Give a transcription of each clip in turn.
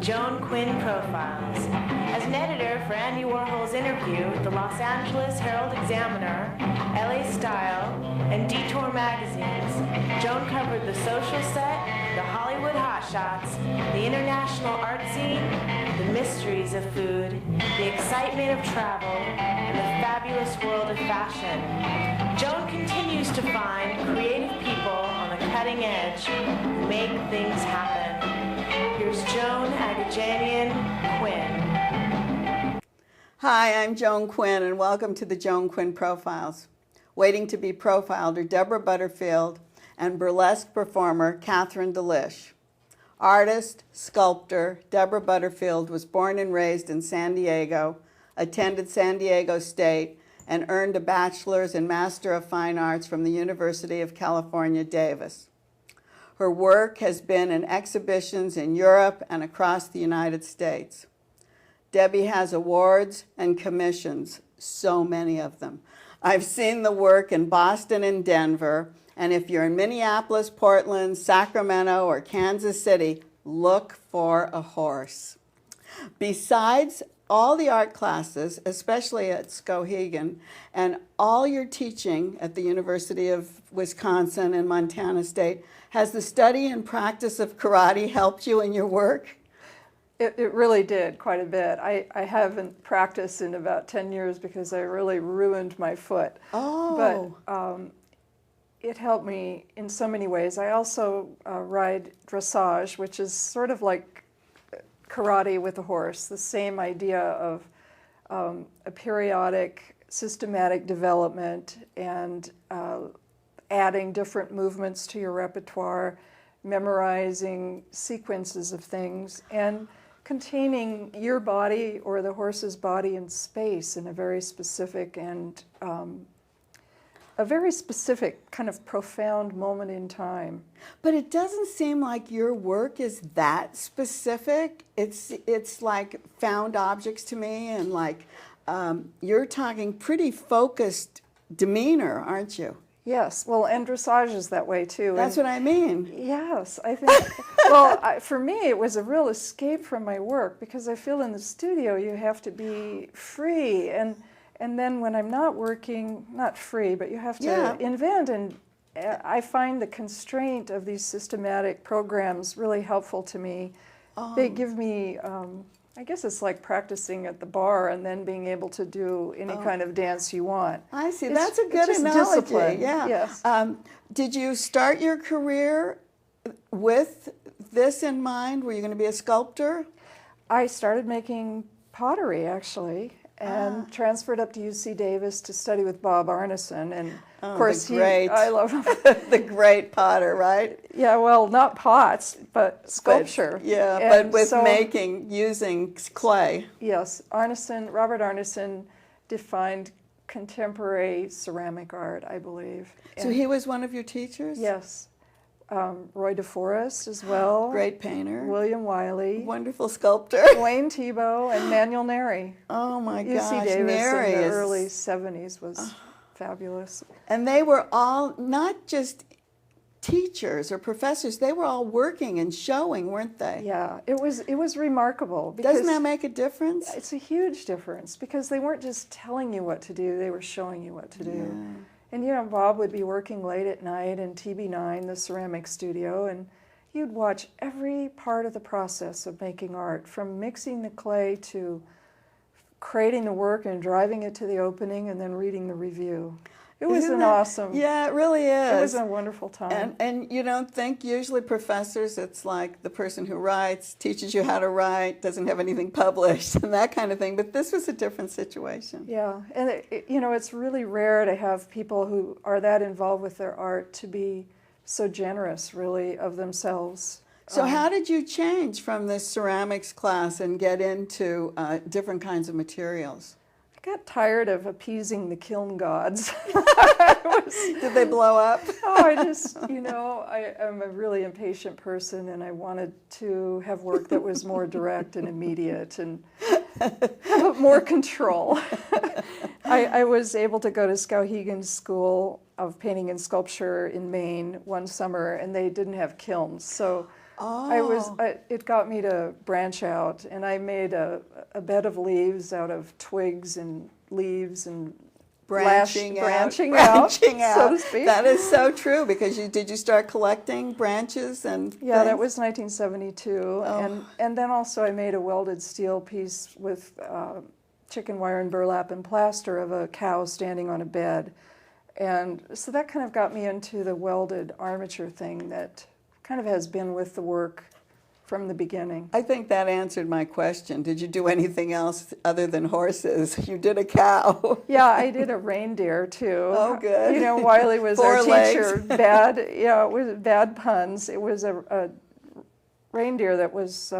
Joan Quinn Profiles. As an editor for Andy Warhol's Interview, the Los Angeles Herald-Examiner, LA Style, and Detour magazines, Joan covered the social set, the Hollywood hotshots, the international art scene, the mysteries of food, the excitement of travel, and the fabulous world of fashion. Joan continues to find creative people on the cutting edge who make things happen. Here's Joan Agajanian Quinn. Hi, I'm Joan Quinn, and welcome to the Joan Quinn Profiles. Waiting to be profiled are Deborah Butterfield and burlesque performer Katharine Delish. Artist, sculptor, Deborah Butterfield was born and raised in San Diego, attended San Diego State, and earned a bachelor's and Master of Fine Arts from the University of California, Davis. Her work has been in exhibitions in Europe and across the United States. Debbie has awards and commissions, so many of them. I've seen the work in Boston and Denver, and if you're in Minneapolis, Portland, Sacramento, or Kansas City, look for a horse. Besides all the art classes, especially at Skowhegan, and all your teaching at the University of Wisconsin and Montana State, has the study and practice of karate helped you in your work? It really did, quite a bit. I haven't practiced in about 10 years because I really ruined my foot. Oh. But it helped me in so many ways. I also ride dressage, which is sort of like karate with a horse, the same idea of a periodic, systematic development and adding different movements to your repertoire, memorizing sequences of things, and containing your body or the horse's body in space in a very specific and a very specific kind of profound moment in time. But it doesn't seem like your work is that specific. It's like found objects to me, and like you're talking pretty focused demeanor, aren't you? Yes, well, and dressage is that way too. That's what I mean. Yes, I think, well, for me it was a real escape from my work because I feel in the studio you have to be free, and then when I'm not working, not free, but you have to invent, and I find the constraint of these systematic programs really helpful to me. Oh. They give me, I guess it's like practicing at the bar and then being able to do any kind of dance you want. I see. That's a good analogy. Discipline. Yeah. Yes. Did you start your career with this in mind? Were you going to be a sculptor? I started making pottery, actually, and transferred up to UC Davis to study with Bob Arneson. And of course, I love him. The great potter, right? Yeah, well, not pots, but sculpture. But with using clay. Yes, Robert Arneson defined contemporary ceramic art, I believe. So he was one of your teachers? Yes. Roy DeForest as well. Great painter. William Wiley. Wonderful sculptor. Wayne Thiebaud and Manuel Neri. Oh my gosh. UC Davis Neri in the early 70s was fabulous. And they were all not just teachers or professors, they were all working and showing, weren't they? Yeah, it was remarkable. Because doesn't that make a difference? It's a huge difference because they weren't just telling you what to do, they were showing you what to do. Yeah. And you know, Bob would be working late at night in TB9, the ceramic studio, and you'd watch every part of the process of making art, from mixing the clay to creating the work and driving it to the opening and then reading the review. It was awesome. Yeah, it really is. It was a wonderful time. And you don't think usually professors, it's like the person who writes, teaches you how to write, doesn't have anything published and that kind of thing. But this was a different situation. Yeah, and you know, it's really rare to have people who are that involved with their art to be so generous, really, of themselves. So how did you change from this ceramics class and get into different kinds of materials? I got tired of appeasing the kiln gods. Did they blow up? I'm a really impatient person, and I wanted to have work that was more direct and immediate and have more control. I was able to go to Skowhegan's School of Painting and Sculpture in Maine one summer, and they didn't have kilns. So It got me to branch out, and I made a bed of leaves out of twigs and leaves and branching out, so to speak. That is so true, because did you start collecting branches and Yeah, things? that was 1972, and then also I made a welded steel piece with chicken wire and burlap and plaster of a cow standing on a bed, and so that kind of got me into the welded armature thing that kind of has been with the work from the beginning. I think that answered my question. Did you do anything else other than horses? You did a cow. Yeah, I did a reindeer too. Oh, good. You know, Wiley was Four our teacher. legs. It was bad puns. It was a reindeer that was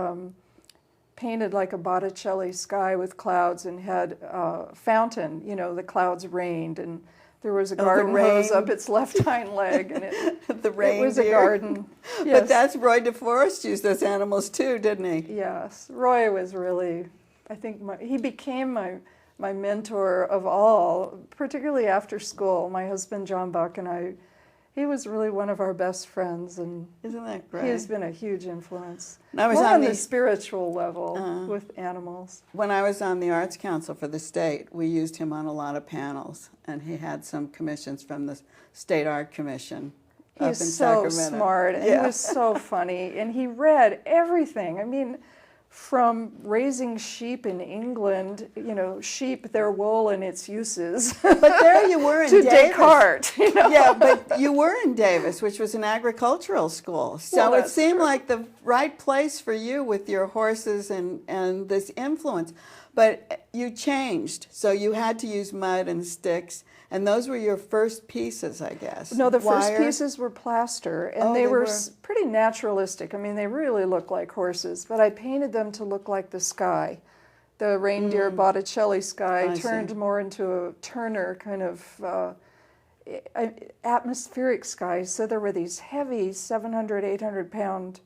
painted like a Botticelli sky with clouds and had a fountain. You know, the clouds rained, and there was a garden hose up its left hind leg, and it was a garden. Yes. But that's Roy DeForest used those animals too, didn't he? Yes, Roy was really, I think, he became my mentor of all, particularly after school. My husband, John Buck, and he was really one of our best friends, and isn't that great? He has been a huge influence. I was more on the spiritual level with animals. When I was on the Arts Council for the state, we used him on a lot of panels, and he had some commissions from the State Art Commission. He's so smart, and he was so funny, and he read everything. I mean, from raising sheep in England, you know, sheep, their wool and its uses. But there you were in to Davis. Descartes, you know? Yeah, but you were in Davis, which was an agricultural school. So well, it seemed like the right place for you with your horses and this influence. But you changed, so you had to use mud and sticks, and those were your first pieces, I guess. No, the first pieces were plaster, and they were pretty naturalistic. I mean, they really looked like horses, but I painted them to look like the sky. The reindeer Botticelli sky turned more into a Turner kind of atmospheric sky. So there were these heavy 700, 800-pound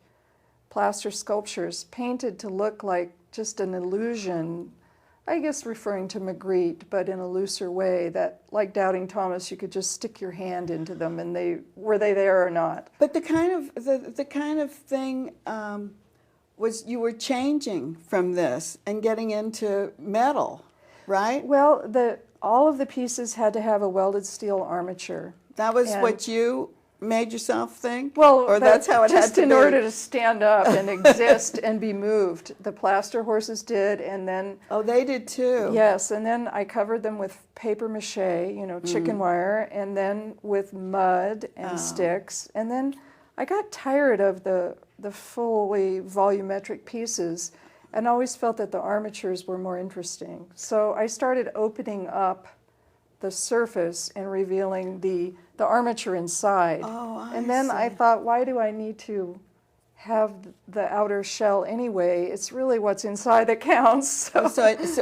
plaster sculptures painted to look like just an illusion, I guess referring to Magritte, but in a looser way, that like Doubting Thomas, you could just stick your hand into them and were they there or not. But the kind of thing was you were changing from this and getting into metal, right? Well, all of the pieces had to have a welded steel armature. That was what you made yourself think? Well, or that's how it had to be? Just in order to stand up and exist and be moved. The plaster horses did, and then... Oh, they did too. Yes, and then I covered them with paper mache, you know, chicken wire, and then with mud and sticks. And then I got tired of the fully volumetric pieces and always felt that the armatures were more interesting. So I started opening up the surface and revealing the armature inside. And then I thought, why do I need to have the outer shell anyway? It's really what's inside that counts. So.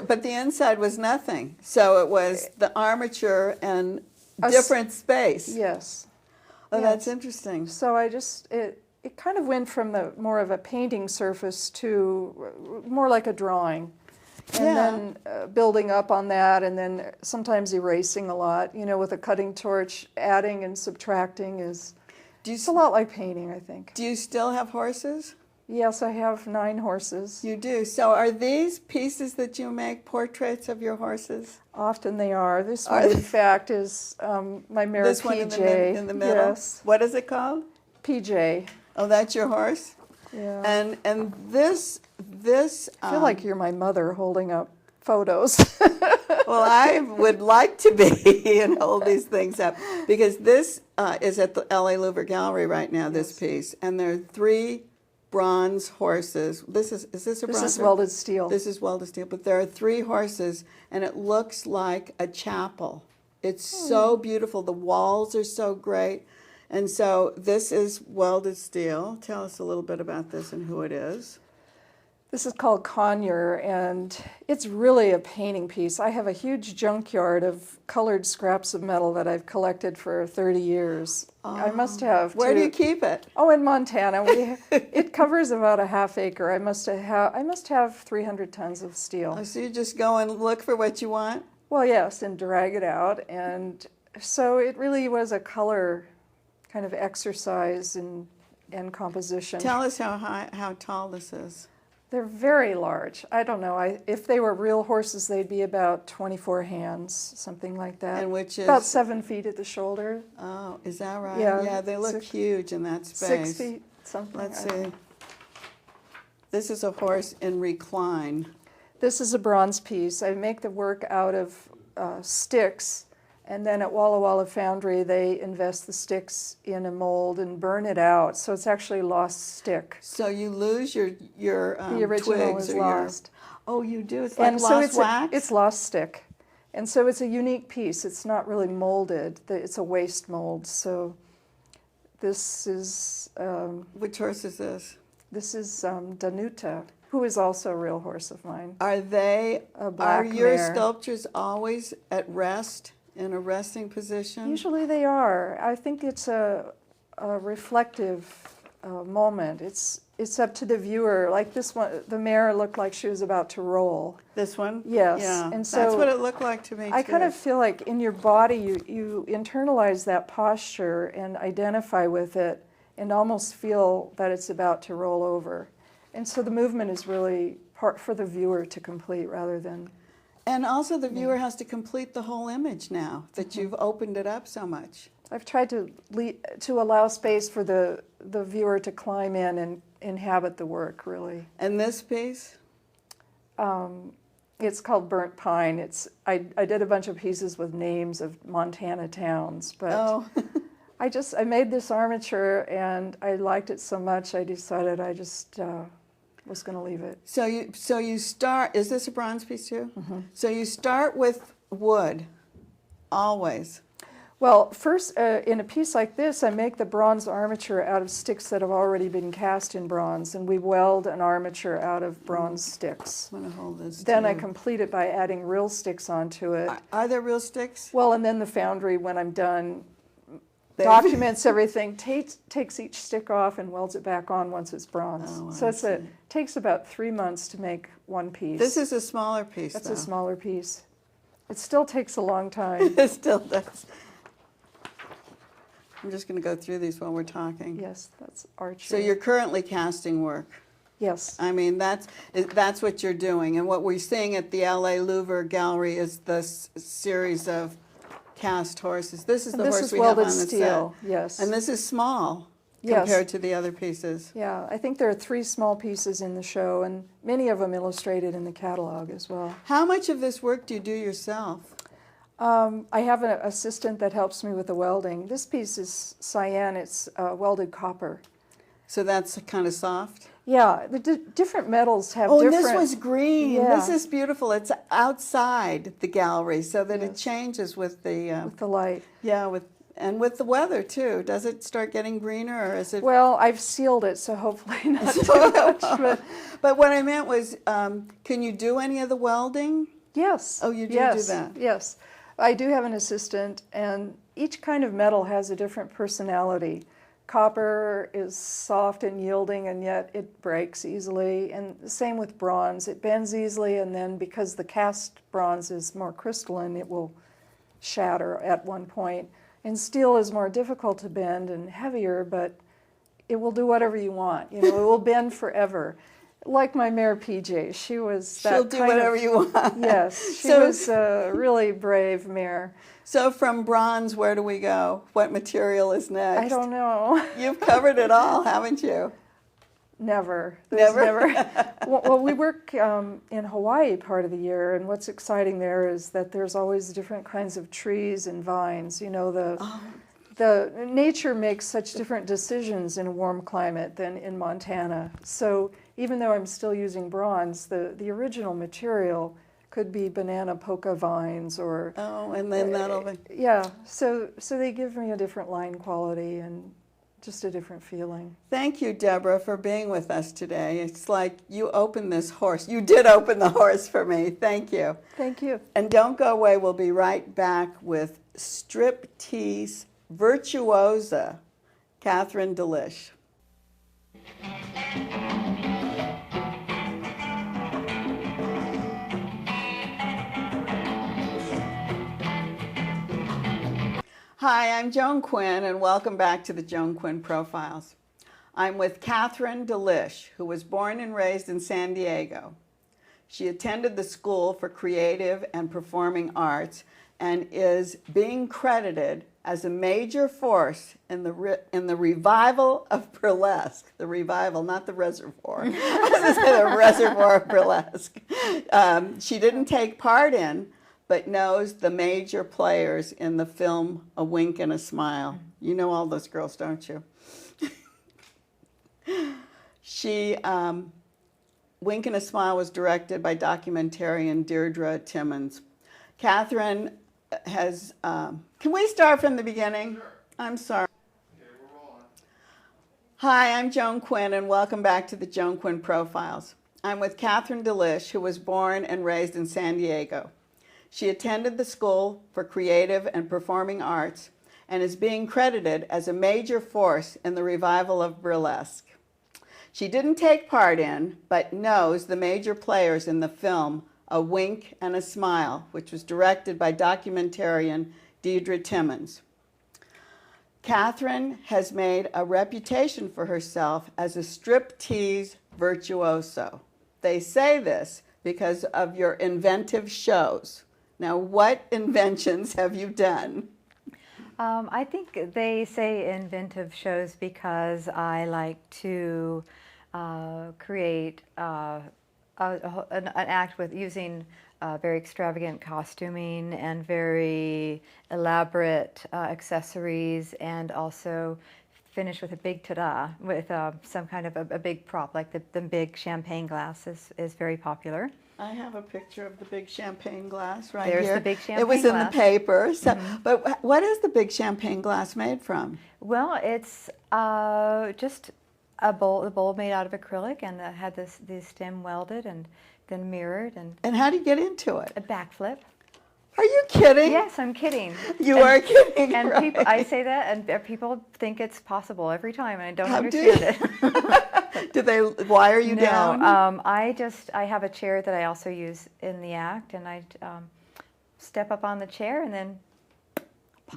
But the inside was nothing. So it was the armature and different space. Yes. Oh, that's interesting. So it kind of went from more of a painting surface to more like a drawing. And then building up on that, and then sometimes erasing a lot, you know, with a cutting torch, adding and subtracting it's a lot like painting, I think. Do you still have horses? Yes, I have 9 horses. You do. So are these pieces that you make portraits of your horses? Often they are. This one, in fact, is my mare this PJ. One in the middle? Yes. What is it called? PJ. Oh, that's your horse? Yeah. And this I feel like you're my mother holding up photos. Well, I would like to be and hold these things up, because this is at the LA Louvre Gallery right now, this piece, and there are 3 bronze horses. Is this a bronze? This is welded steel. This is welded steel, but there are 3 horses, and it looks like a chapel. It's so beautiful. The walls are so great. And so this is welded steel. Tell us a little bit about this and who it is. This is called Conure, and it's really a painting piece. I have a huge junkyard of colored scraps of metal that I've collected for 30 years. I must have. Where do you keep it? Oh, in Montana. It covers about a half acre. I must have 300 tons of steel. Oh, so you just go and look for what you want? Well, yes, and drag it out. And so it really was a color kind of exercise in and composition. Tell us how tall this is. They're very large. I don't know. If they were real horses, they'd be about 24 hands, something like that. And which is? About 7 feet at the shoulder. Oh, is that right? Yeah. Yeah, they look huge in that space. 6 feet, something. Let's see. This is a horse in recline. This is a bronze piece. I make the work out of sticks, and then at Walla Walla Foundry they invest the sticks in a mold and burn it out, so it's actually lost stick. So you lose your the original twigs is or lost. Oh, you do? It's like And so lost wax? it's lost stick. And so it's a unique piece. It's not really molded. It's a waste mold. So this is... Which horse is this? This is Danuta, who is also a real horse of mine. Are black your mare. sculptures always at rest, in a resting position? Usually they are. I think it's a reflective moment. It's up to the viewer. Like this one, the mare looked like she was about to roll. This one? Yes. Yeah, And that's so what it looked like to me, I too. kind of feel like in your body you internalize that posture and identify with it and almost feel that it's about to roll over. And so the movement is really part for the viewer to complete rather than... And also the viewer has to complete the whole image now that you've opened it up so much. I've tried to allow space for the viewer to climb in and inhabit the work, really. And this piece? It's called Burnt Pine. I did a bunch of pieces with names of Montana towns, but Oh. I made this armature and I liked it so much I decided I just was going to leave it. So you start, is this a bronze piece too? Mm-hmm. So you start with wood, always. Well, first, in a piece like this, I make the bronze armature out of sticks that have already been cast in bronze, and we weld an armature out of bronze sticks. I'm going to hold this Then I too. complete it by adding real sticks onto it. Are there real sticks? Well, and then the foundry, when I'm done, They- documents everything, takes each stick off and welds it back on once it's bronze. Oh, So I see. takes about 3 months to make one piece. This is a smaller piece, That's though. a smaller piece. It still takes a long time. It still does. I'm just going to go through these while we're talking. Yes, that's archery. So you're currently casting work. Yes. I mean, that's what you're doing. And what we're seeing at the LA Louvre Gallery is this series of cast horses. This is And the this horse is we have on welded the steel, set. yes. And this is small Yes. compared to the other pieces. Yeah, I think there are 3 small pieces in the show, and many of them illustrated in the catalog as well. How much of this work do you do yourself? I have an assistant that helps me with the welding. This piece is cyan, it's welded copper. So that's kind of soft? Yeah, the different metals have Oh, different... this was green. Yeah. This is beautiful. It's outside the gallery so that it Yes. changes with the... with the light. yeah, with the weather, too. Does it start getting greener, or is it... Well, I've sealed it, so hopefully not too much. But what I meant was, can you do any of the welding? Yes. Oh, you do yes. do that? Yes. I do have an assistant, and each kind of metal has a different personality. Copper is soft and yielding, and yet it breaks easily. And the same with bronze. It bends easily, and then because the cast bronze is more crystalline, it will shatter at one point. And steel is more difficult to bend and heavier, but it will do whatever you want. You know, it will bend forever. Like my mare PJ, she was that She'll do kind whatever of, you want. Yes, she So- was a really brave mare. So from bronze, where do we go? What material is next? I don't know. You've covered it all, haven't you? Never. Never? Well, we work in Hawaii part of the year, and what's exciting there is that there's always different kinds of trees and vines. You know, the nature makes such different decisions in a warm climate than in Montana. So even though I'm still using bronze, the original material could be banana polka vines or... Oh, and then that'll be... Yeah, so they give me a different line quality and just a different feeling. Thank you, Deborah, for being with us today. It's like you opened this horse. You did open the horse for me. Thank you. Thank you. And don't go away. We'll be right back with striptease virtuosa, Katharine Delish. Hi, I'm Joan Quinn, and welcome back to the Joan Quinn Profiles. I'm with Katharine Delish, who was born and raised in San Diego. She attended the School for Creative and Performing Arts and is being credited as a major force in the revival of burlesque. The revival, not the reservoir. I was going to say the reservoir of burlesque. She didn't take part in, but knows the major players in the film A Wink and a Smile. You know all those girls, don't you? Wink and a Smile was directed by documentarian Deirdre Timmons. Katharine has, can we start from the beginning? Sure. I'm sorry. Okay, we're rolling. Hi, I'm Joan Quinn, and welcome back to the Joan Quinn Profiles. I'm with Katharine Delish, who was born and raised in San Diego. She attended the School for Creative and Performing Arts and is being credited as a major force in the revival of burlesque. She didn't take part in, but knows the major players in the film A Wink and a Smile, which was directed by documentarian Deirdre Timmons. Katharine has made a reputation for herself as a striptease virtuoso. They say this because of your inventive shows. Now, what inventions have you done? I think they say inventive shows because I like to create an act with using very extravagant costuming and very elaborate accessories, and also finish with a big ta-da with some kind of a big prop, like the big champagne glass is very popular. I have a picture of the big champagne glass right There's here. the big champagne It was in glass. the paper. So, But what is the big champagne glass made from? Well, it's just a bowl made out of acrylic, and had the stem welded and then mirrored, and And how do you get into it? a backflip. Are you kidding? Yes, I'm kidding. You are kidding, And right? people, I say that, and people think it's possible every time, and I don't How do understand you- it. Do they wire you down? I have a chair that I also use in the act, and I step up on the chair and then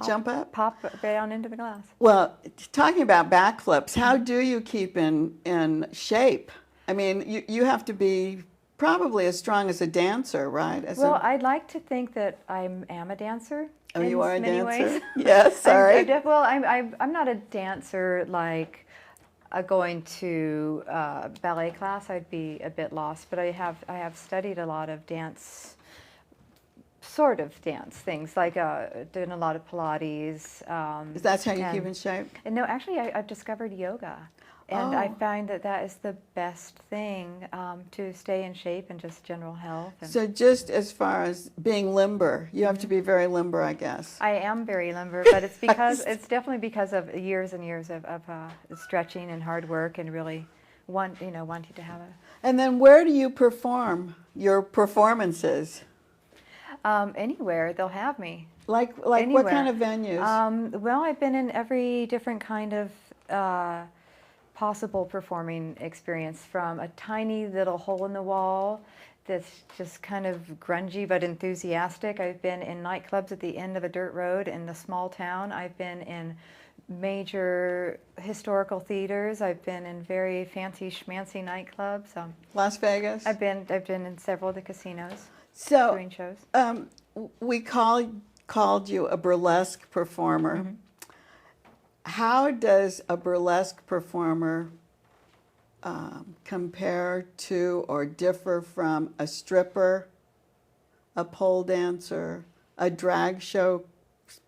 Jump up? pop down into the glass. Well, talking about backflips, how do you keep in shape? I mean, you have to be probably as strong as a dancer, right? Well, I'd like to think that I am a dancer. Oh, in you are a many dancer? ways. Yes, sorry. I'm not a dancer like going to ballet class. I'd be a bit lost, but I have studied a lot of dance, sort of dance things, like doing a lot of Pilates. That's how you and- keep in shape? And no, actually, I've discovered yoga, and I Oh. find that is the best thing to stay in shape and just general health. And So just as far as being limber, you have to be very limber, I guess. I am very limber, but it's definitely because of years and years of stretching and hard work, and really wanting to have And then where do you perform your performances? anywhere they'll have me. Like what Anywhere. kind of venues? Well, I've been in every different kind of possible performing experience, from a tiny little hole in the wall that's just kind of grungy but enthusiastic. I've been in nightclubs at the end of a dirt road in a small town. I've been in major historical theaters. I've been in very fancy schmancy nightclubs. Las Vegas? I've been in several of the casinos So doing shows. we called you a burlesque performer. Mm-hmm. How does a burlesque performer compare to or differ from a stripper, a pole dancer, a drag show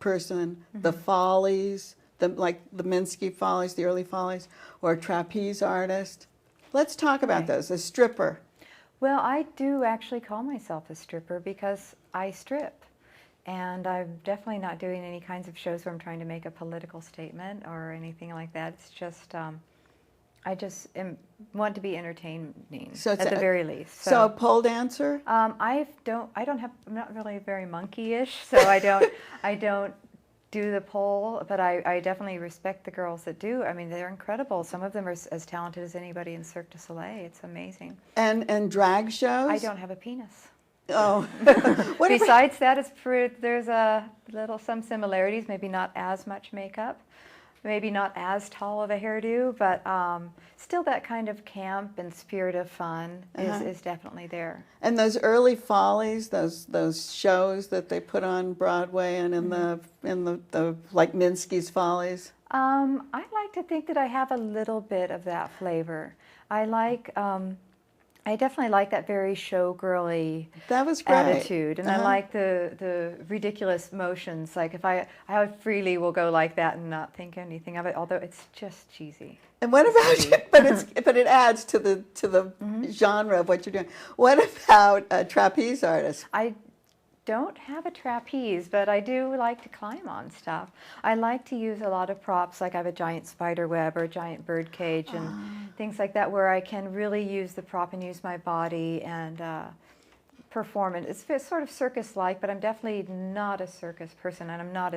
person, the Follies, like the Minsky Follies, the early Follies, or a trapeze artist? Let's talk about Right. those. A stripper. Well, I do actually call myself a stripper because I strip. And I'm definitely not doing any kinds of shows where I'm trying to make a political statement or anything like that. It's just, I just want to be entertaining So at it's the very least. So a pole dancer? I'm not really very monkey-ish, so I don't do the pole, but I definitely respect the girls that do. I mean, they're incredible. Some of them are as talented as anybody in Cirque du Soleil. It's amazing. And drag shows? I don't have a penis. Oh. What about- Besides that, there's some similarities, maybe not as much makeup. maybe not as tall of a hairdo, but still that kind of camp and spirit of fun is definitely there. And those early follies, those shows that they put on Broadway and in the like Minsky's Follies. I like to think that I have a little bit of that flavor. I definitely like that very showgirly That was great. attitude, and I like the ridiculous motions. Like if I freely will go like that and not think anything of it, although it's just cheesy. And what about but it adds to the genre of what you're doing. What about trapeze artists? I don't have a trapeze, but I do like to climb on stuff. I like to use a lot of props, like I have a giant spider web or a giant bird cage and things like that, where I can really use the prop and use my body and perform it. It's sort of circus-like, but I'm definitely not a circus person, and I'm not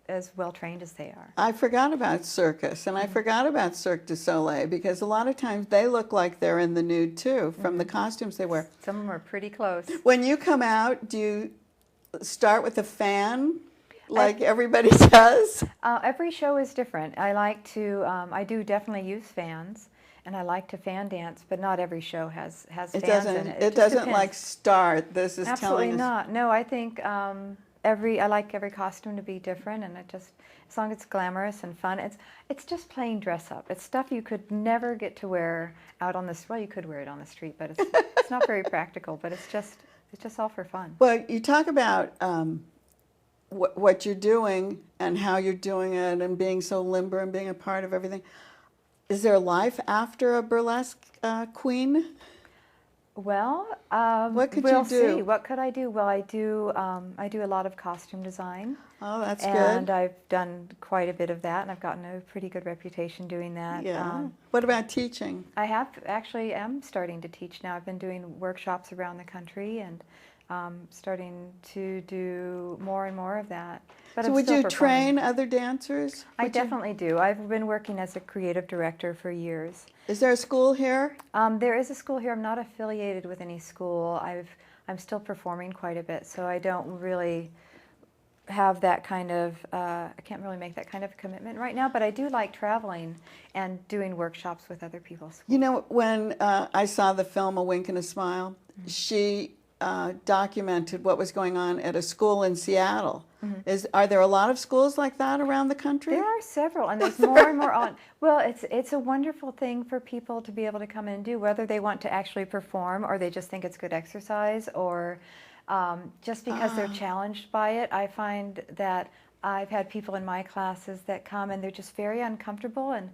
as well trained as they are. I forgot about circus, and I forgot about Cirque du Soleil, because a lot of times they look like they're in the nude too, from the costumes they wear. Some of them are pretty close. When you come out, do you start with a fan, like everybody does? Every show is different. I do definitely use fans, and I like to fan dance, but not every show has fans in it. It doesn't like start, this is Absolutely telling us. not. No, I think I like every costume to be different, and as long as it's glamorous and fun, it's just plain dress up. It's stuff you could never get to wear out on the street. Well, you could wear it on the street, but it's not very practical. But it's just all for fun. Well, you talk about what you're doing and how you're doing it, and being so limber and being a part of everything. Is there a life after a burlesque queen? Well, what could we'll you do? see. What could I do? Well, I do a lot of costume design. Oh, that's good. And I've done quite a bit of that, and I've gotten a pretty good reputation doing that. Yeah. What about teaching? I am starting to teach now. I've been doing workshops around the country, and starting to do more and more of that. But So I'm would still you performing. train other dancers? I definitely do. I've been working as a creative director for years. Is there a school here? There is a school here. I'm not affiliated with any school. I'm still performing quite a bit, so I don't really have that kind of, I can't really make that kind of commitment right now, but I do like traveling and doing workshops with other people's schools. You know, when I saw the film A Wink and a Smile, she documented what was going on at a school in Seattle. Are there a lot of schools like that around the country? There are several, and there's more and more on. Well, it's a wonderful thing for people to be able to come in and do, whether they want to actually perform or they just think it's good exercise, or just because they're challenged by it. I find that I've had people in my classes that come and they're just very uncomfortable, and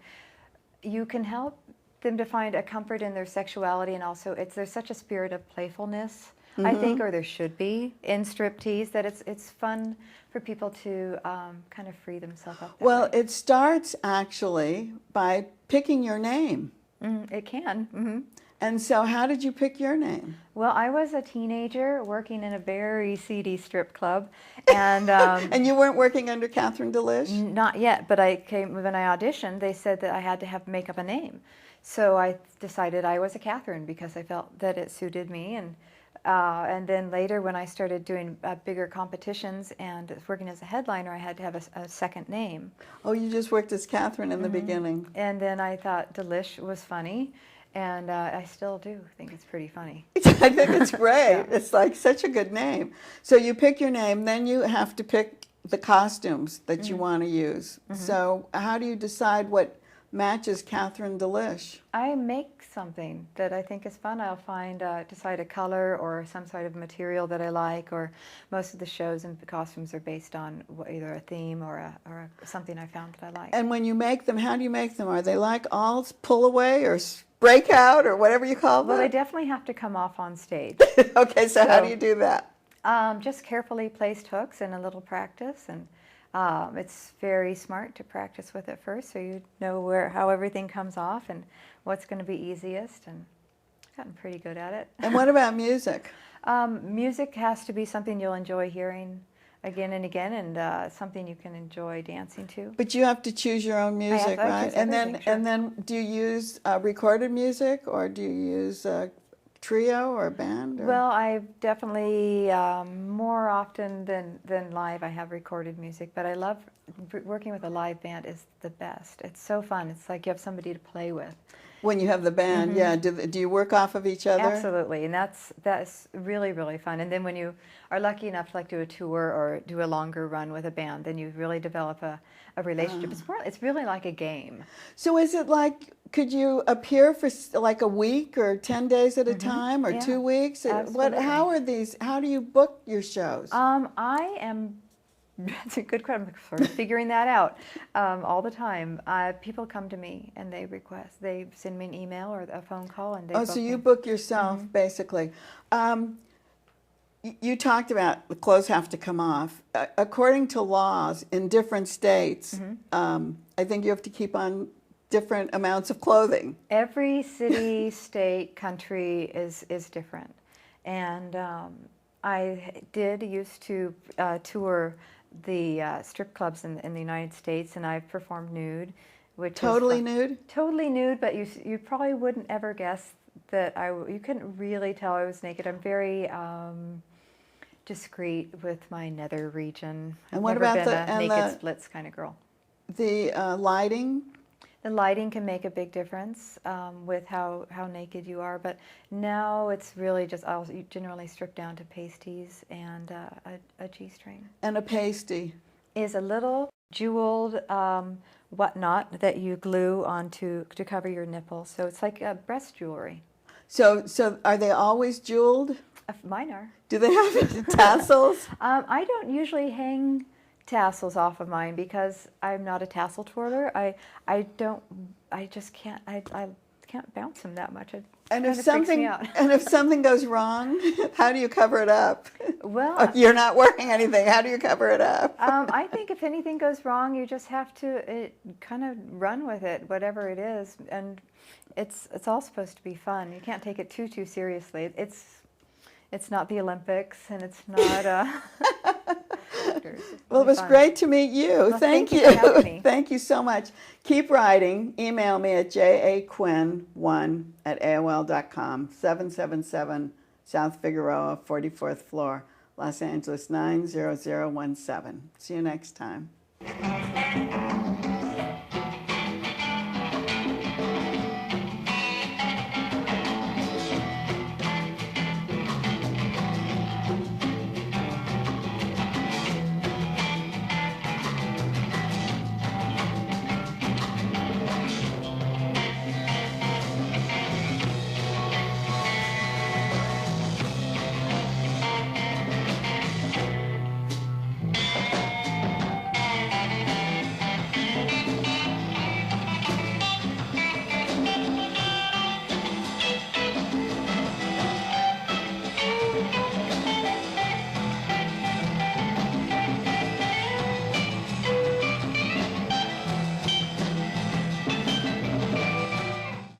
you can help them to find a comfort in their sexuality, and also there's such a spirit of playfulness, I think, or there should be, in striptease, that it's fun for people to kind of free themselves up that Well, way. it starts actually by picking your name. It can. And so how did you pick your name? Well, I was a teenager working in a very seedy strip club, and And you weren't working under Katharine Delish? not yet, but when I auditioned, they said that I had to make up a name. So I decided I was a Katharine because I felt that it suited me, and then later when I started doing bigger competitions and working as a headliner, I had to have a second name. Oh, you just worked as Katharine in the beginning. And then I thought Delish was funny, and I still do think it's pretty funny. I think it's great. It's like such a good name. So you pick your name, then you have to pick the costumes that you want to use. So how do you decide what matches Katharine Delish? I make something that I think is fun. I'll decide a color or some sort of material that I like, or most of the shows and the costumes are based on either a theme or something I found that I like. And when you make them, how do you make them? Are they like all pull away or break out or whatever you call them? Well, they definitely have to come off on stage. Okay, so how do you do that? Just carefully placed hooks and a little practice, and it's very smart to practice with it first, so you know how everything comes off and what's going to be easiest, and I've gotten pretty good at it. And what about music? Music has to be something you'll enjoy hearing again and again, and something you can enjoy dancing to. But you have to choose your own music, I right? choose And everything, sure. then do you use recorded music, or do you use trio or a band? Or? Well, I've definitely, more often than live, I have recorded music, but I love working with a live band is the best. It's so fun. It's like you have somebody to play with. When you have the band, yeah. Do you work off of each other? Absolutely, and that's really, really fun. And then when you are lucky enough to like do a tour or do a longer run with a band, then you really develop a relationship. It's really like a game. So is it like, could you appear for like a week or 10 days at a time or 2 weeks? Absolutely. How do you book your shows? That's a good question. I'm sort of figuring that out all the time. People come to me and they send me an email or a phone call and they book so you me. book yourself, basically. You talked about the clothes have to come off. According to laws in different states, I think you have to keep on different amounts of clothing. Every city, state, country is different. And I used to tour the strip clubs in the United States, and I've performed nude. Which Totally nude? Totally nude, but you probably wouldn't ever guess that you couldn't really tell I was naked. I'm very discreet with my nether region. And what I've never about been a naked splits kind of girl. The lighting? The lighting can make a big difference with how naked you are, but now it's really just, I'll generally strip down to pasties and a G-string. And a pasty? Is a little jeweled whatnot that you glue onto to cover your nipples. So it's like breast jewelry. So are they always jeweled? Mine are. Do they have tassels? I don't usually hang tassels off of mine because I'm not a tassel twirler. I just can't. I can't bounce them that much. And if something goes wrong, how do you cover it up? Well, you're not wearing anything. How do you cover it up? I think if anything goes wrong, you just have to kind of run with it, whatever it is, and it's all supposed to be fun. You can't take it too seriously. It's not the Olympics, and it's not. Well, it was great to meet you. Well, thank you. For having me. Thank you so much. Keep writing. Email me at jaquinn1@aol.com, 777 South Figueroa, 44th floor, Los Angeles 90017. See you next time.